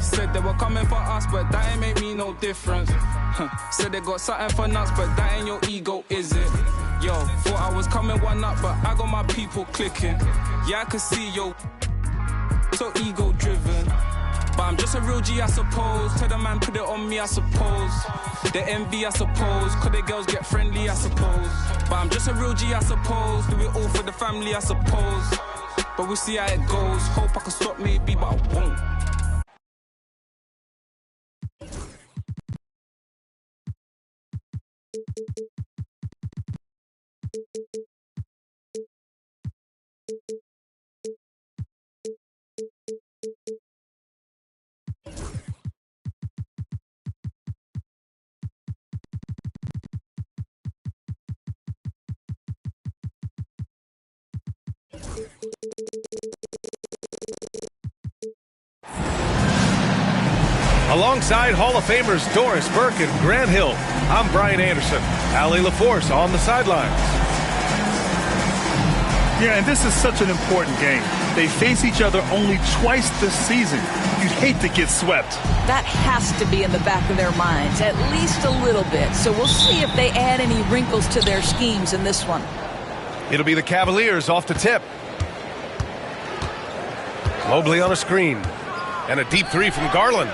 Said they were coming for us, but that ain't make me no difference. Said they got something for nuts, but that ain't your ego, is it? Yo, thought I was coming one up, but I got my people clicking. Yeah, I can see yo, so ego driven. But I'm just a real G, I suppose. Tell the man put it on me, I suppose. The envy, I suppose. Could the girls get friendly, I suppose. But I'm just a real G, I suppose. Do it all for the family, I suppose. But we'll see how it goes. Hope I can stop maybe, but I won't. Alongside Hall of Famers Doris Burke and Grant Hill, I'm Brian Anderson. Allie LaForce on the sidelines. Yeah, and this is such an important game. They face each other only twice this season. You'd hate to get swept. That has to be in the back of their minds, at least a little bit. So we'll see if they add any wrinkles to their schemes in this one. It'll be the Cavaliers off the tip. Mobley on a screen. And a deep three from Garland.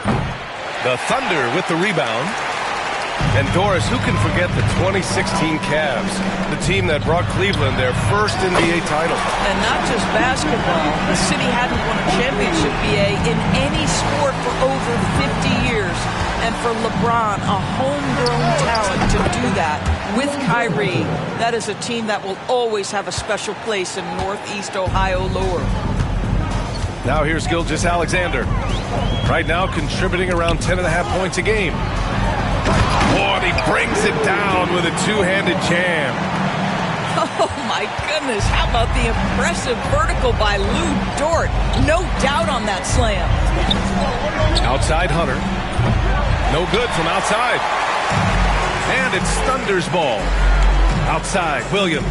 The Thunder with the rebound. And Doris, who can forget the 2016 Cavs, the team that brought Cleveland their first NBA title. And not just basketball. The city hadn't won a championship, BA, in any sport for over 50 years. And for LeBron, a homegrown talent to do that with Kyrie, that is a team that will always have a special place in Northeast Ohio lore. Now here's Gilgeous-Alexander. Right now contributing around 10.5 points a game. Oh, and he brings it down with a two-handed jam. Oh, my goodness. How about the impressive vertical by Lou Dort? No doubt on that slam. Outside Hunter. No good from outside. And it's Thunder's ball. Outside, Williams.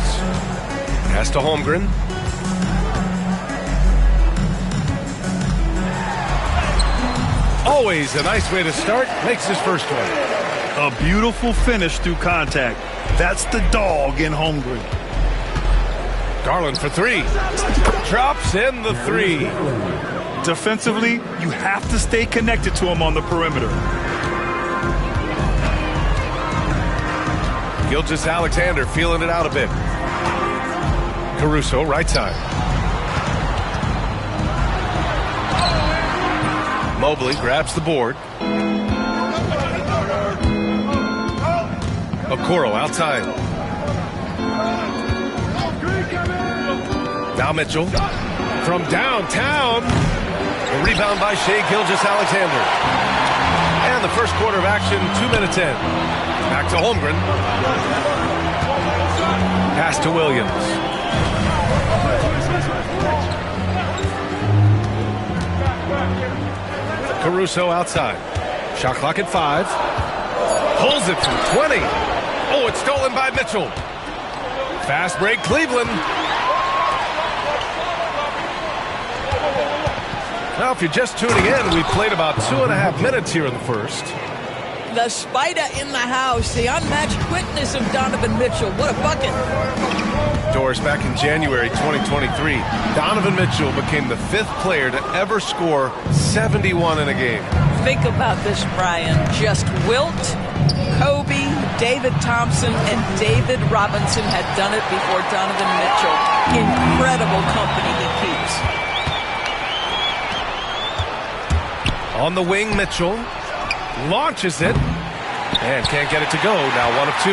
Pass to Holmgren. Always a nice way to start. Makes his first one. A beautiful finish through contact. That's the dog in Holmgren. Garland for three. Drops in the three. Defensively, you have to stay connected to him on the perimeter. Gilgeous-Alexander feeling it out a bit. Caruso, right side. Mobley grabs the board. Okoro outside. Now Mitchell from downtown. A rebound by Shai Gilgeous-Alexander. And the first quarter of action, 2 minutes in. Back to Holmgren. Pass to Williams. Caruso outside. Shot clock at 5. Pulls it from 20. Oh, it's stolen by Mitchell. Fast break, Cleveland. Now, if you're just tuning in, we played about 2.5 minutes here in the first. The spider in the house, the unmatched quickness of Donovan Mitchell. What a bucket. Doris, back in January 2023, Donovan Mitchell became the 5th player to ever score 71 in a game. Think about this, Brian. Just Wilt, Kobe, David Thompson, and David Robinson had done it before Donovan Mitchell. Incredible company he keeps. On the wing, Mitchell launches it and can't get it to go. Now 1 of 2.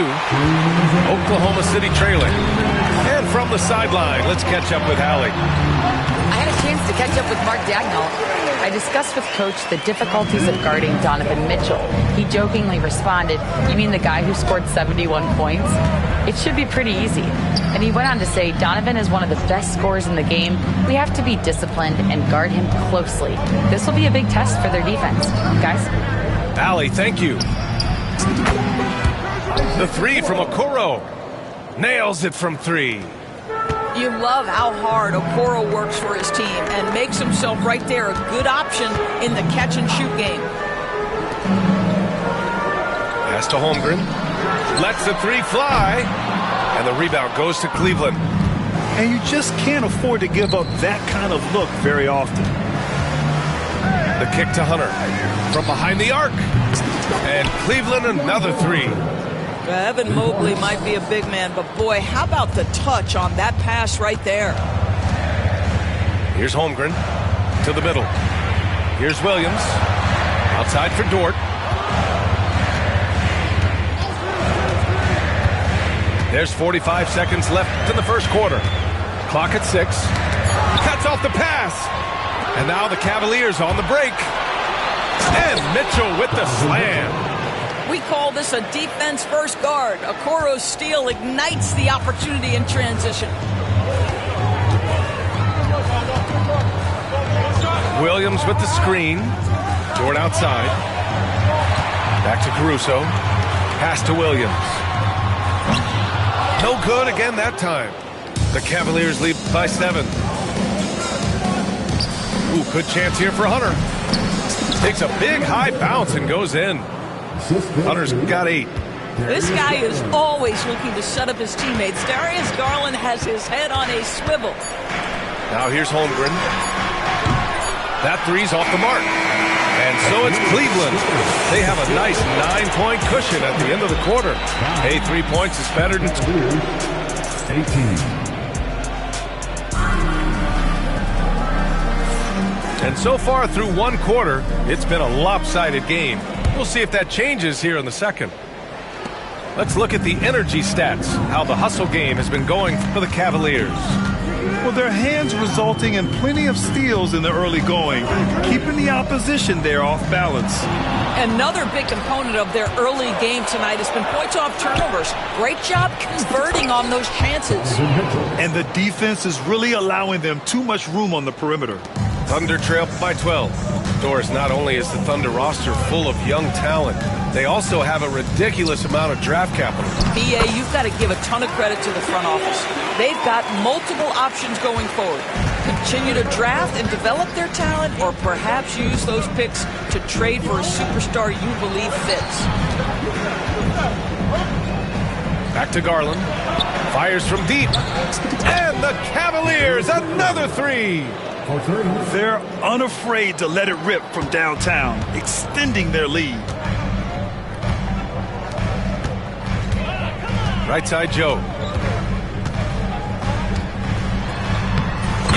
Oklahoma City trailing. And from the sideline, let's catch up with Allie. I had a chance to catch up with Mark Dagnall. I discussed with Coach the difficulties of guarding Donovan Mitchell. He jokingly responded, "You mean the guy who scored 71 points? It should be pretty easy." And he went on to say, "Donovan is one of the best scorers in the game. We have to be disciplined and guard him closely. This will be a big test for their defense." Guys? Allie, thank you. The three from Okoro. Nails it from 3. You love how hard Okoro works for his team and makes himself right there a good option in the catch-and-shoot game. Pass to Holmgren. Lets the three fly. And the rebound goes to Cleveland. And you just can't afford to give up that kind of look very often. The kick to Hunter from behind the arc. And Cleveland another three. Evan Mobley might be a big man, but boy, how about the touch on that pass right there? Here's Holmgren to the middle. Here's Williams. Outside for Dort. There's 45 seconds left in the first quarter. Clock at 6. Cuts off the pass. And now the Cavaliers on the break. And Mitchell with the slam. We call this a defense-first guard. Okoro's steal ignites the opportunity in transition. Williams with the screen. Dort outside. Back to Caruso. Pass to Williams. No good again that time. The Cavaliers lead by 7. Ooh, good chance here for Hunter. Takes a big high bounce and goes in. Hunter's got 8. This guy is always looking to set up his teammates. Darius Garland has his head on a swivel. Now here's Holmgren. That three's off the mark. And so it's Cleveland. They have a nice 9-point cushion at the end of the quarter. Hey, 3 points is better than 18. And so far through one quarter, it's been a lopsided game. We'll see if that changes here in the second. Let's look at the energy stats, how the hustle game has been going for the Cavaliers. Well, their hands resulting in plenty of steals in the early going, keeping the opposition there off balance. Another big component of their early game tonight has been points off turnovers. Great job converting on those chances. And the defense is really allowing them too much room on the perimeter. Thunder trail by 12. Doris, not only is the Thunder roster full of young talent, they also have a ridiculous amount of draft capital. BA, you've got to give a ton of credit to the front office. They've got multiple options going forward. Continue to draft and develop their talent, or perhaps use those picks to trade for a superstar you believe fits. Back to Garland. Fires from deep. And the Cavaliers, another three. They're unafraid to let it rip from downtown, extending their lead. Right side, Joe.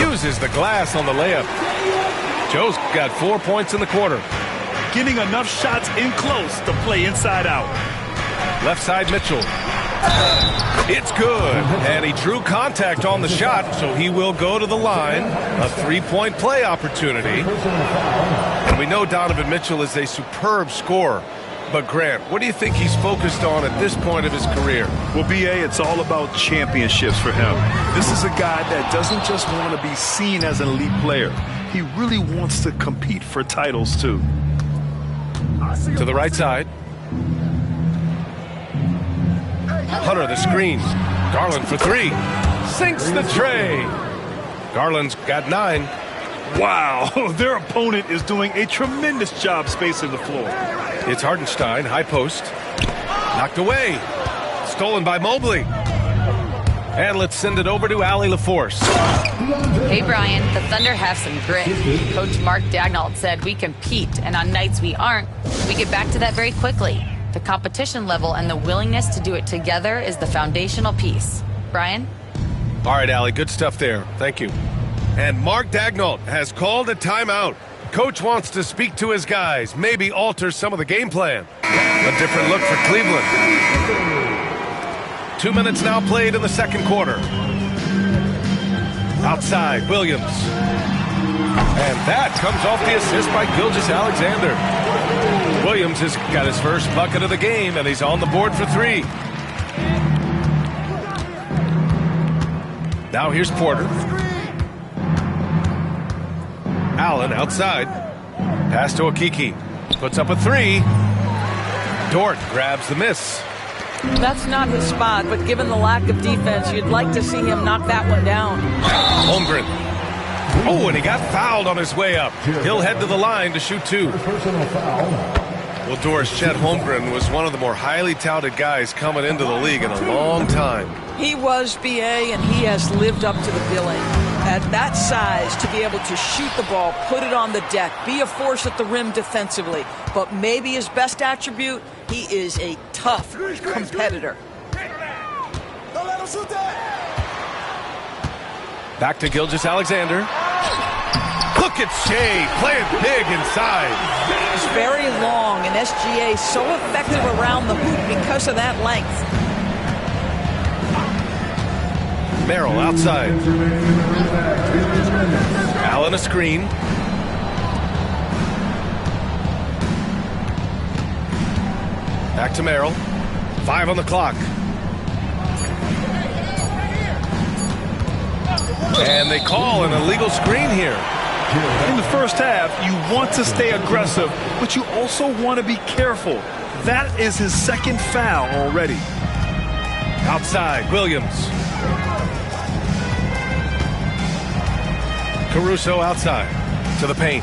Uses the glass on the layup. Joe's got 4 points in the quarter. Getting enough shots in close to play inside out. Left side, Mitchell. It's good. And he drew contact on the shot, so he will go to the line. A 3-point play opportunity. And we know Donovan Mitchell is a superb scorer. But Grant, what do you think he's focused on at this point of his career? Well, BA, it's all about championships for him. This is a guy that doesn't just want to be seen as an elite player. He really wants to compete for titles, too. To the right side. Hunter, the screen. Garland for 3. Sinks the tray. Garland's got 9. Wow, their opponent is doing a tremendous job spacing the floor. It's Hartenstein, high post. Knocked away. Stolen by Mobley. And let's send it over to Allie LaForce. Hey, Brian, the Thunder have some grit. Coach Mark Daigneault said we compete, and on nights we aren't, we get back to that very quickly. The competition level and the willingness to do it together is the foundational piece. Brian? All right, Allie, good stuff there. Thank you. And Mark Daigneault has called a timeout. Coach wants to speak to his guys, maybe alter some of the game plan. A different look for Cleveland. 2 minutes now played in the second quarter. Outside, Williams. And that comes off the assist by Gilgeous-Alexander. Williams has got his first bucket of the game, and he's on the board for 3. Now here's Porter. Allen outside. Pass to Okiki. Puts up a 3. Dort grabs the miss. That's not his spot, but given the lack of defense, you'd like to see him knock that one down. Holmgren. Oh, and he got fouled on his way up. He'll head to the line to shoot 2. Well, Doris, Chet Holmgren was one of the more highly touted guys coming into the league in a long time. He was, BA, and he has lived up to the billing. At that size, to be able to shoot the ball, put it on the deck, be a force at the rim defensively. But maybe his best attribute, he is a tough competitor. Back to Gilgeous-Alexander. Look at Shea playing big inside. He's very long, and SGA so effective around the hoop because of that length. Merrill outside. Allen a screen. Back to Merrill. 5 on the clock. And they call an illegal screen here. In the first half, you want to stay aggressive, but you also want to be careful. That is his second foul already. Outside, Williams. Caruso outside to the paint.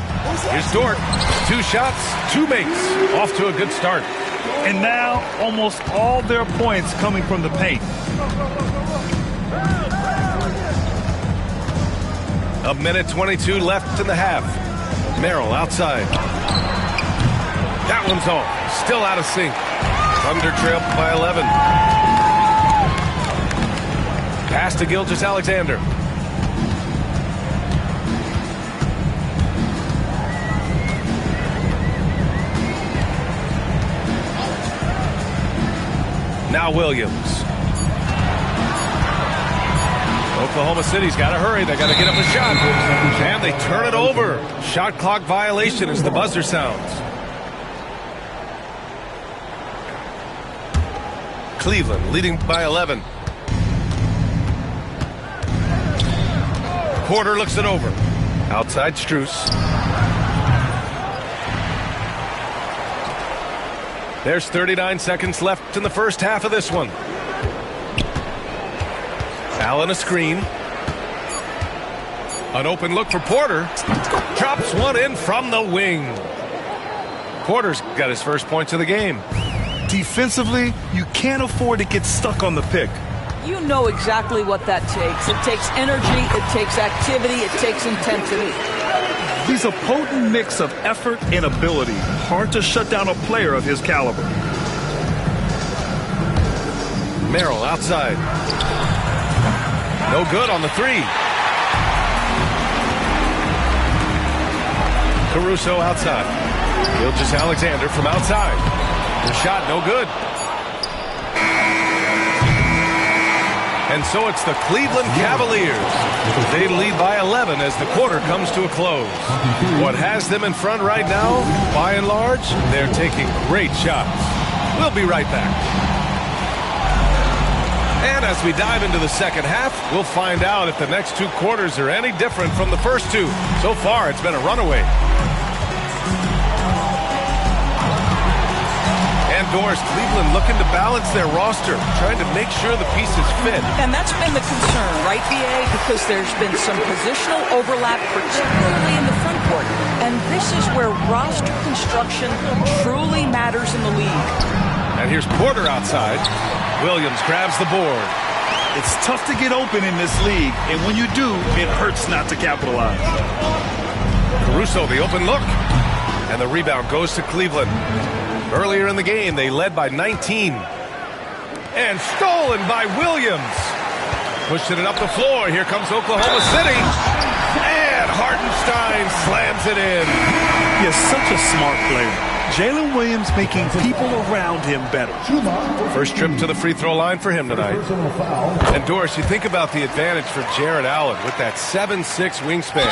Here's Dort. 2 shots, 2 makes. Off to a good start. And now, almost all their points coming from the paint. A minute 22 left in the half. Merrill outside. That one's off. Still out of sync. Thunder trail by 11. Pass to Gilgeous-Alexander. Now Williams. Oklahoma City's got to hurry. They got to get up a shot. And they turn it over. Shot clock violation as the buzzer sounds. Cleveland leading by 11. Porter looks it over. Outside Strus. There's 39 seconds left in the first half of this one. Allen a screen. An open look for Porter. Drops one in from the wing. Porter's got his first points of the game. Defensively, you can't afford to get stuck on the pick. You know exactly what that takes. It takes energy, it takes activity, it takes intensity. He's a potent mix of effort and ability. Hard to shut down a player of his caliber. Merrill outside. No good on the 3. Caruso outside. Gilgeous-Alexander from outside. The shot no good. And so it's the Cleveland Cavaliers. They lead by 11 as the quarter comes to a close. What has them in front right now, by and large, they're taking great shots. We'll be right back. And as we dive into the second half, we'll find out if the next 2 quarters are any different from the first 2. So far, it's been a runaway. And Doris, Cleveland looking to balance their roster, trying to make sure the pieces fit. And that's been the concern, right, BA? Because there's been some positional overlap, particularly in the front court. And this is where roster construction truly matters in the league. And here's Porter outside. Williams grabs the board. It's tough to get open in this league, and when you do, it hurts not to capitalize. Caruso, the open look. And the rebound goes to Cleveland. Earlier in the game, they led by 19. And stolen by Williams. Pushing it up the floor. Here comes Oklahoma City. And Hartenstein slams it in. He is such a smart player. Jalen Williams making people around him better. First trip to the free throw line for him tonight. And Doris, you think about the advantage for Jarrett Allen with that 7'6" wingspan.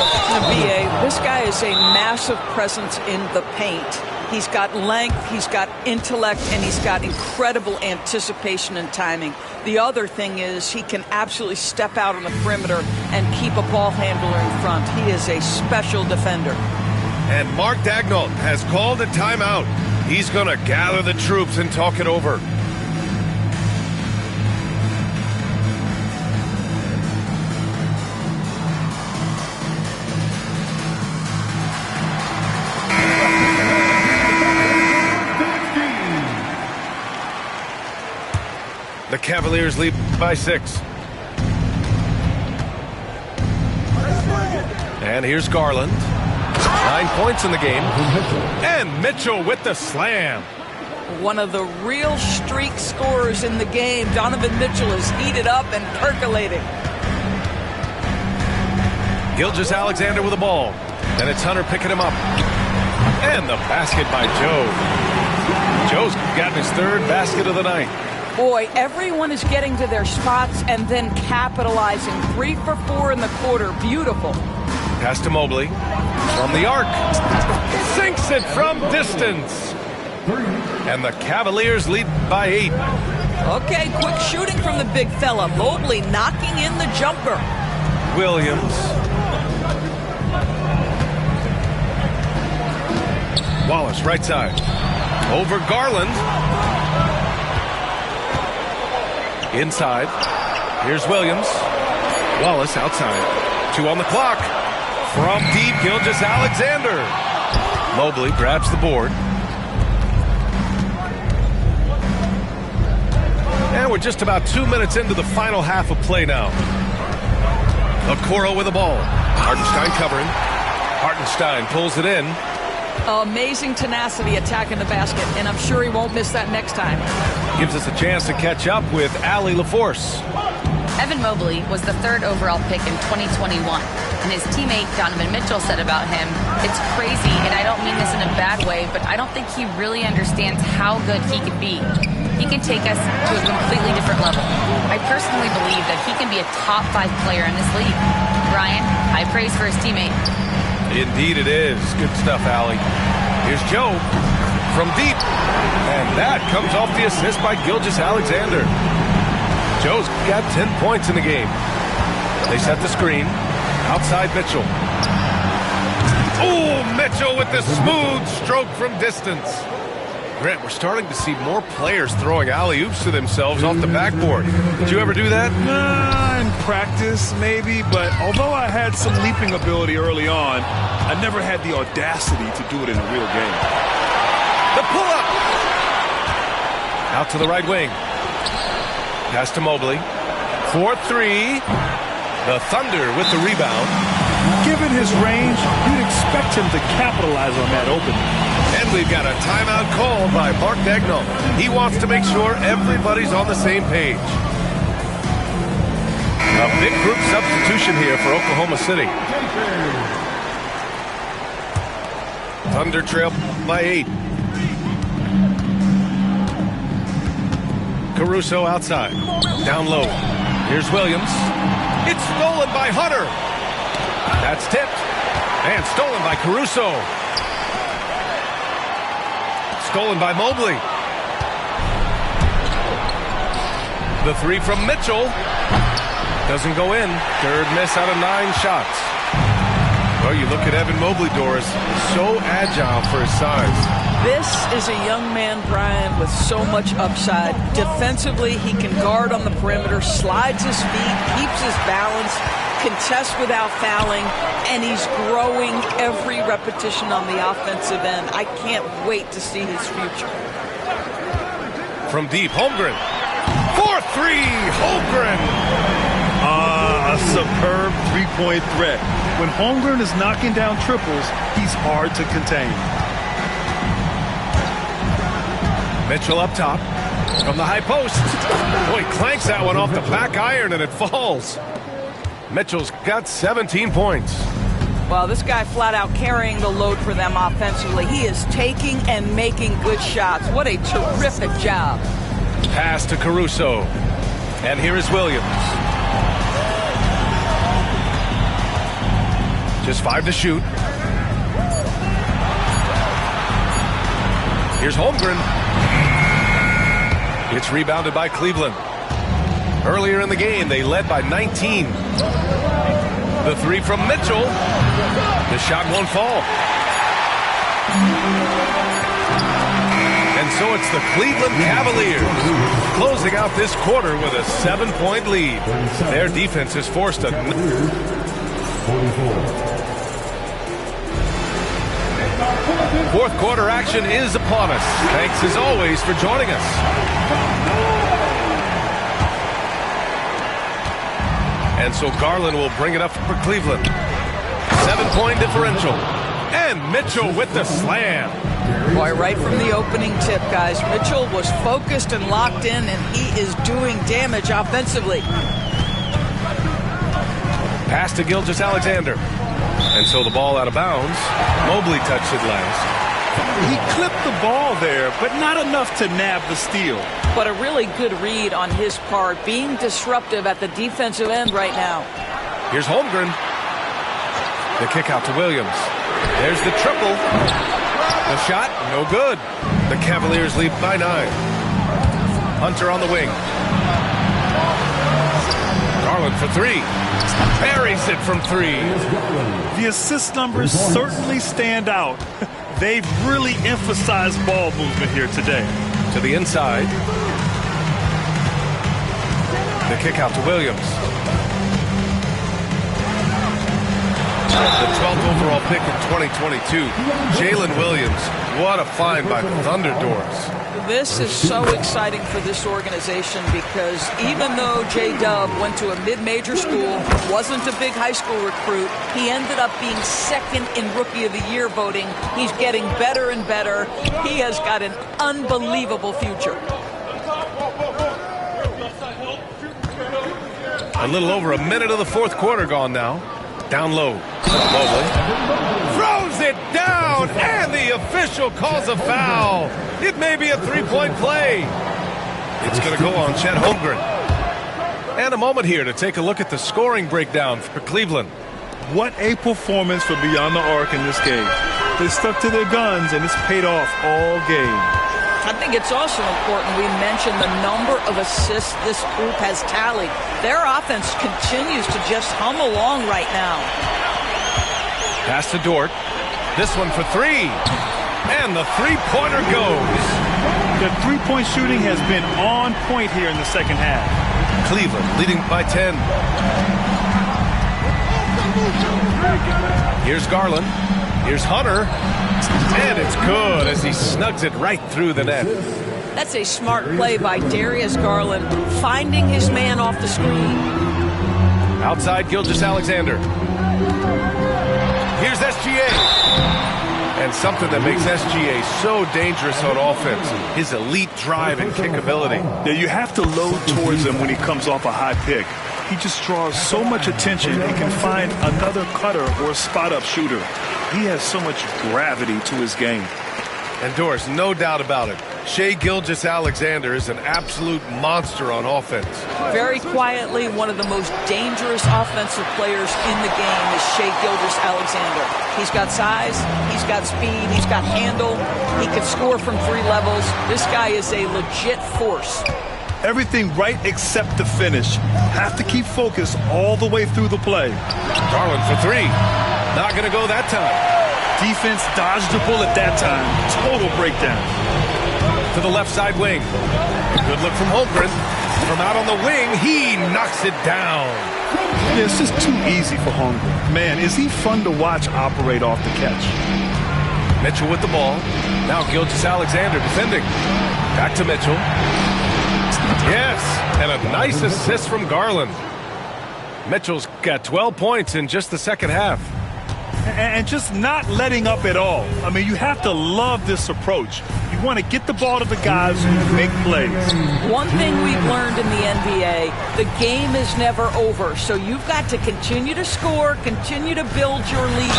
BA, this guy is a massive presence in the paint. He's got length, he's got intellect, and he's got incredible anticipation and timing. The other thing is he can absolutely step out on the perimeter and keep a ball handler in front. He is a special defender. And Mark Daigneault has called a timeout. He's going to gather the troops and talk it over. Cavaliers lead by 6. And here's Garland. 9 points in the game. And Mitchell with the slam. One of the real streak scorers in the game. Donovan Mitchell is heated up and percolating. Gilgeous-Alexander with the ball. And it's Hunter picking him up. And the basket by Joe. Joe's gotten his 3rd basket of the night. Boy, everyone is getting to their spots and then capitalizing. 3 for 4 in the quarter. Beautiful. Pass to Mobley. From the arc. Sinks it from distance. And the Cavaliers lead by 8. Okay, quick shooting from the big fella. Mobley knocking in the jumper. Williams. Wallace, right side. Over Garland. Inside. Here's Williams. Wallace outside. 2 on the clock. From deep, Gilgeous-Alexander. Mobley grabs the board. And we're just about 2 minutes into the final half of play now. Okoro with the ball. Hartenstein covering. Hartenstein pulls it in. Amazing tenacity attacking the basket, and I'm sure he won't miss that next time. Gives us a chance to catch up with Allie LaForce. Evan Mobley was the 3rd overall pick in 2021, and his teammate Donovan Mitchell said about him, "It's crazy, and I don't mean this in a bad way, but I don't think he really understands how good he can be. He can take us to a completely different level. I personally believe that he can be a top 5 player in this league." Brian, high praise for his teammate. Indeed it is. Good stuff, Allie. Here's Joe from deep. And that comes off the assist by Gilgeous-Alexander. Joe's got 10 points in the game. They set the screen. Outside Mitchell. Oh, Mitchell with the smooth stroke from distance. Grant, we're starting to see more players throwing alley-oops to themselves off the backboard. Did you ever do that? In practice, maybe, but although I had some leaping ability early on, I never had the audacity to do it in a real game. The pull-up! Out to the right wing. Pass to Mobley. 4-3. The Thunder with the rebound. Given his range, you'd expect him to capitalize on that opening. And we've got a timeout called by Mark Daigneault. He wants to make sure everybody's on the same page. A big group substitution here for Oklahoma City. Thunder trail by 8. Caruso outside. Down low. Here's Williams. It's stolen by Hunter. That's tipped. And stolen by Caruso. Stolen by Mobley. The 3 from Mitchell. Doesn't go in. 3rd miss out of 9 shots. Well, you look at Evan Mobley, Doris. So agile for his size. This is a young man, Brian, with so much upside. Defensively, he can guard on the perimeter, slides his feet, keeps his balance, contests without fouling, and he's growing every repetition on the offensive end. I can't wait to see his future. From deep, Holmgren. 4-3, Holmgren. A superb three-point threat. When Holmgren is knocking down triples, he's hard to contain. Mitchell up top from the high post. Boy, clanks that one off the back iron and it falls. Mitchell's got 17 points. Well, this guy flat out carrying the load for them offensively. He is taking and making good shots. What a terrific job. Pass to Caruso. And here is Williams. Just 5 to shoot. Here's Holmgren. It's rebounded by Cleveland. Earlier in the game, they led by 19. The 3 from Mitchell. The shot won't fall. And so it's the Cleveland Cavaliers closing out this quarter with a 7-point lead. Their defense has forced a... 44. Fourth quarter action is upon us. Thanks as always for joining us. And so Garland will bring it up for Cleveland. 7-point differential. And Mitchell with the slam. Boy, right from the opening tip, guys, Mitchell was focused and locked in, and he is doing damage offensively. Pass to Gilgeous-Alexander. And so the ball out of bounds. Mobley touched it last. He clipped the ball there, but not enough to nab the steal. But a really good read on his part, being disruptive at the defensive end right now. Here's Holmgren. The kick out to Williams. There's the triple. The shot, no good. The Cavaliers lead by 9. Hunter on the wing. Garland for 3. Buries it from 3. The assist numbers certainly stand out. They've really emphasized ball movement here today. To the inside. The kick out to Williams. The 12th overall pick in 2022, Jalen Williams. What a find by the Thunderdors. This is so exciting for this organization because even though J-Dub went to a mid-major school, wasn't a big high school recruit, he ended up being second in Rookie of the Year voting. He's getting better and better. He has got an unbelievable future. A little over a minute of the fourth quarter gone now. Down low. Mobley throws it down, and the official calls a foul. It may be a three-point play. It's going to go on Chet Holmgren. And a moment here to take a look at the scoring breakdown for Cleveland. What a performance for Beyond the Arc in this game. They stuck to their guns, and it's paid off all game. I think it's also important we mention the number of assists this group has tallied. Their offense continues to just hum along right now. Pass to Dort. This one for 3. And the three-pointer goes. The three-point shooting has been on point here in the second half. Cleveland leading by 10. Here's Garland. Here's Hunter. And it's good as he snugs it right through the net. That's a smart play by Darius Garland, finding his man off the screen. Outside Gilgeous-Alexander. Here's SGA. And something that makes SGA so dangerous on offense, his elite drive and kick ability. Yeah, you have to load towards him when he comes off a high pick. He just draws so much attention and can find another cutter or spot-up shooter. He has so much gravity to his game. And Doris, no doubt about it, Shai Gilgeous-Alexander is an absolute monster on offense. Very quietly, one of the most dangerous offensive players in the game is Shai Gilgeous-Alexander. He's got size, he's got speed, he's got handle, he can score from 3 levels. This guy is a legit force. Everything right except the finish. Have to keep focused all the way through the play. Garland for 3. Not going to go that time. Defense dodged the bullet that time. Total breakdown. To the left side wing. A good look from Holmgren. From out on the wing, he knocks it down. Yeah, it's just too easy for Holmgren. Man, is he fun to watch operate off the catch. Mitchell with the ball. Now Gilgeous-Alexander defending. Back to Mitchell. Yes, and a nice assist from Garland. Mitchell's got 12 points in just the second half. And just not letting up at all. I mean, you have to love this approach. You want to get the ball to the guys who make plays. One thing we've learned in the NBA, the game is never over. So you've got to continue to score, continue to build your lead.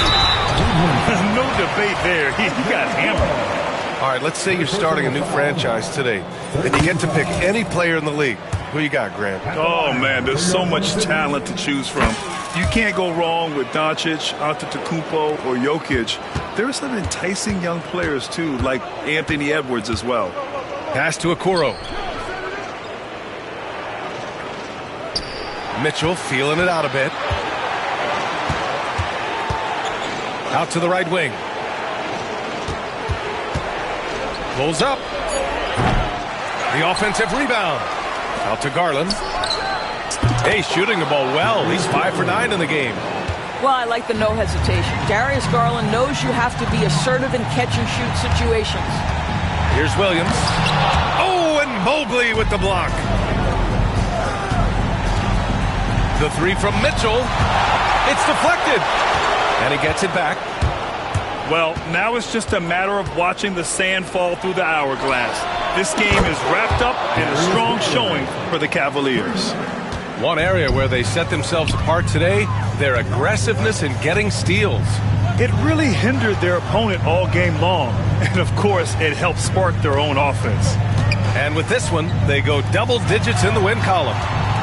No debate there. He got hammered. All right, let's say you're starting a new franchise today, and you get to pick any player in the league. Who you got, Grant? Oh, man, there's so much talent to choose from. You can't go wrong with Doncic, Antetokounmpo, or Jokic. There are some enticing young players, too, like Anthony Edwards as well. Pass to Okoro. Mitchell feeling it out a bit. Out to the right wing. Pulls up. The offensive rebound. Out to Garland. Hey, shooting the ball well. He's 5 for 9 in the game. Well, I like the no hesitation. Darius Garland knows you have to be assertive in catch-and-shoot situations. Here's Williams. Oh, and Mobley with the block. The three from Mitchell. It's deflected. And he gets it back. Well, now it's just a matter of watching the sand fall through the hourglass. This game is wrapped up in a strong showing for the Cavaliers. One area where they set themselves apart today, their aggressiveness in getting steals. It really hindered their opponent all game long. And, of course, it helped spark their own offense. And with this one, they go double digits in the win column.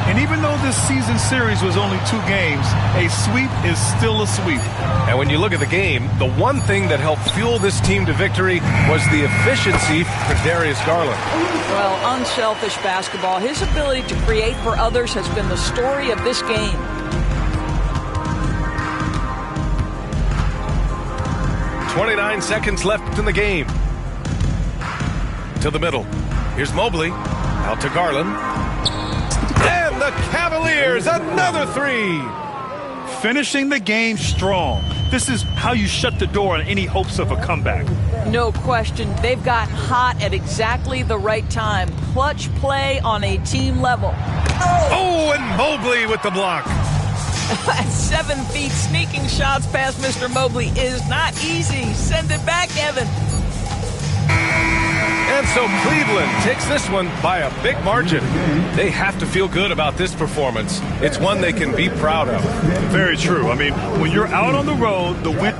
And even though this season series was only 2 games, a sweep is still a sweep. And when you look at the game, the one thing that helped fuel this team to victory was the efficiency for Darius Garland. Well, unselfish basketball. His ability to create for others has been the story of this game. .29 seconds left in the game. To the middle. Here's Mobley. Out to Garland. And the Cavaliers, another 3. Finishing the game strong. This is how you shut the door on any hopes of a comeback. No question. They've gotten hot at exactly the right time. Clutch play on a team level. Oh, and Mobley with the block. At 7 feet, sneaking shots past Mr. Mobley is not easy. Send it back, Evan. And so Cleveland takes this one by a big margin. They have to feel good about this performance. It's one they can be proud of. Very true. I mean, when you're out on the road, the win